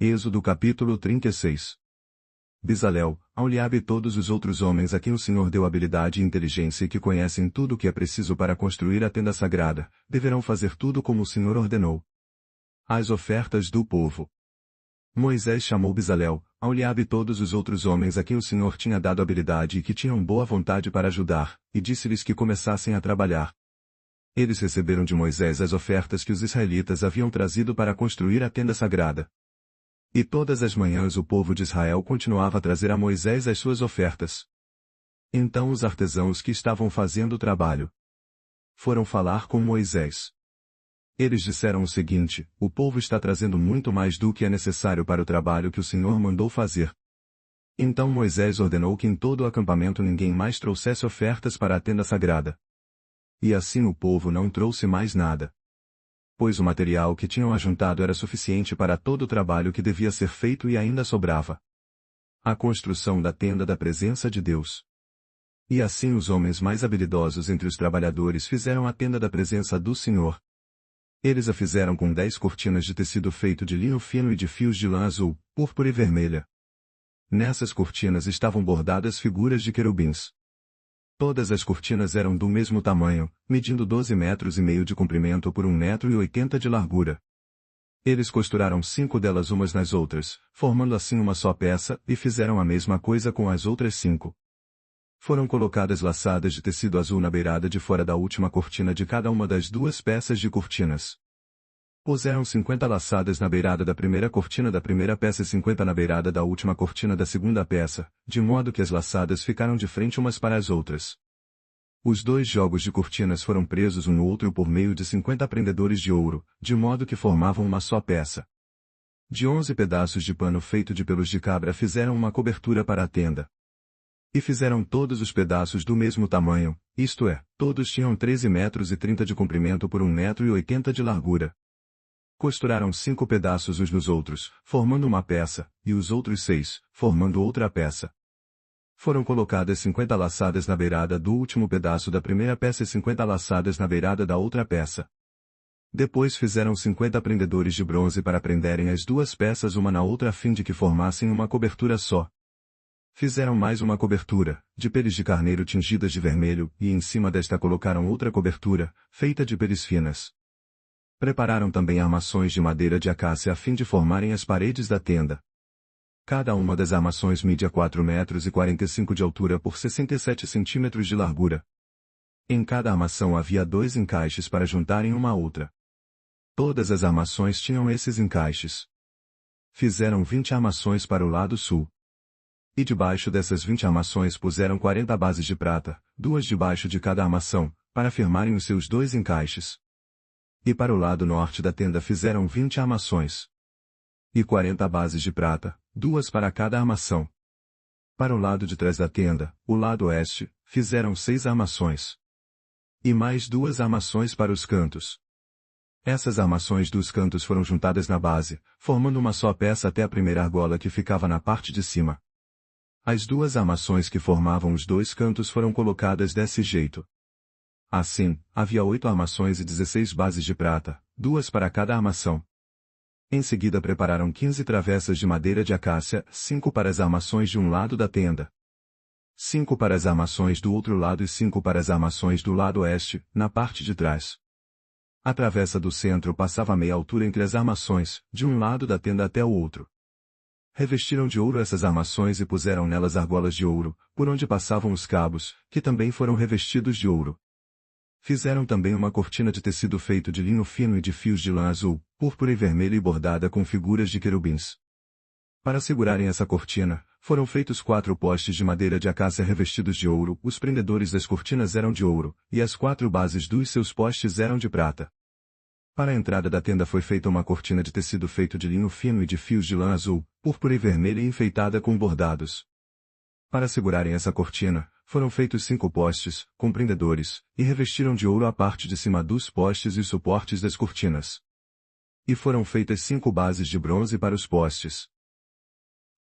Êxodo capítulo 36. Bezalel, Aholiabe e todos os outros homens a quem o Senhor deu habilidade e inteligência e que conhecem tudo o que é preciso para construir a tenda sagrada, deverão fazer tudo como o Senhor ordenou. As ofertas do povo. Moisés chamou Bezalel, Aholiabe e todos os outros homens a quem o Senhor tinha dado habilidade e que tinham boa vontade para ajudar, e disse-lhes que começassem a trabalhar. Eles receberam de Moisés as ofertas que os israelitas haviam trazido para construir a tenda sagrada. E todas as manhãs o povo de Israel continuava a trazer a Moisés as suas ofertas. Então os artesãos que estavam fazendo o trabalho foram falar com Moisés. Eles disseram o seguinte: o povo está trazendo muito mais do que é necessário para o trabalho que o Senhor mandou fazer. Então Moisés ordenou que em todo o acampamento ninguém mais trouxesse ofertas para a tenda sagrada. E assim o povo não trouxe mais nada. Pois o material que tinham ajuntado era suficiente para todo o trabalho que devia ser feito e ainda sobrava. A construção da tenda da presença de Deus. E assim os homens mais habilidosos entre os trabalhadores fizeram a tenda da presença do Senhor. Eles a fizeram com 10 cortinas de tecido feito de linho fino e de fios de lã azul, púrpura e vermelha. Nessas cortinas estavam bordadas figuras de querubins. Todas as cortinas eram do mesmo tamanho, medindo 12,5 metros de comprimento por 1,80 metros de largura. Eles costuraram 5 delas umas nas outras, formando assim uma só peça, e fizeram a mesma coisa com as outras 5. Foram colocadas laçadas de tecido azul na beirada de fora da última cortina de cada uma das 2 peças de cortinas. Puseram 50 laçadas na beirada da primeira cortina da primeira peça e 50 na beirada da última cortina da segunda peça, de modo que as laçadas ficaram de frente umas para as outras. Os 2 jogos de cortinas foram presos um no outro por meio de 50 prendedores de ouro, de modo que formavam uma só peça. De 11 pedaços de pano feito de pelos de cabra fizeram uma cobertura para a tenda. E fizeram todos os pedaços do mesmo tamanho, isto é, todos tinham 13,30 metros de comprimento por 1,80 metro de largura. Costuraram 5 pedaços uns nos outros, formando uma peça, e os outros 6, formando outra peça. Foram colocadas 50 laçadas na beirada do último pedaço da primeira peça e 50 laçadas na beirada da outra peça. Depois fizeram 50 prendedores de bronze para prenderem as 2 peças uma na outra a fim de que formassem uma cobertura só. Fizeram mais uma cobertura, de peles de carneiro tingidas de vermelho, e em cima desta colocaram outra cobertura, feita de peles finas. Prepararam também armações de madeira de acácia a fim de formarem as paredes da tenda. Cada uma das armações media 4,45 metros de altura por 67 centímetros de largura. Em cada armação havia 2 encaixes para juntarem uma a outra. Todas as armações tinham esses encaixes. Fizeram 20 armações para o lado sul. E debaixo dessas 20 armações puseram 40 bases de prata, 2 debaixo de cada armação, para firmarem os seus 2 encaixes. E para o lado norte da tenda fizeram 20 armações. E 40 bases de prata, 2 para cada armação. Para o lado de trás da tenda, o lado oeste, fizeram 6 armações. E mais 2 armações para os cantos. Essas armações dos cantos foram juntadas na base, formando uma só peça até a primeira argola que ficava na parte de cima. As 2 armações que formavam os 2 cantos foram colocadas desse jeito. Assim, havia 8 armações e 16 bases de prata, 2 para cada armação. Em seguida prepararam 15 travessas de madeira de acácia, 5 para as armações de um lado da tenda, 5 para as armações do outro lado e 5 para as armações do lado oeste, na parte de trás. A travessa do centro passava a meia altura entre as armações, de um lado da tenda até o outro. Revestiram de ouro essas armações e puseram nelas argolas de ouro, por onde passavam os cabos, que também foram revestidos de ouro. Fizeram também uma cortina de tecido feito de linho fino e de fios de lã azul, púrpura e vermelho e bordada com figuras de querubins. Para segurarem essa cortina, foram feitos 4 postes de madeira de acácia revestidos de ouro, os prendedores das cortinas eram de ouro, e as 4 bases dos seus postes eram de prata. Para a entrada da tenda foi feita uma cortina de tecido feito de linho fino e de fios de lã azul, púrpura e vermelha e enfeitada com bordados. Para segurarem essa cortina, foram feitos 5 postes, com prendedores, e revestiram de ouro a parte de cima dos postes e os suportes das cortinas. E foram feitas 5 bases de bronze para os postes.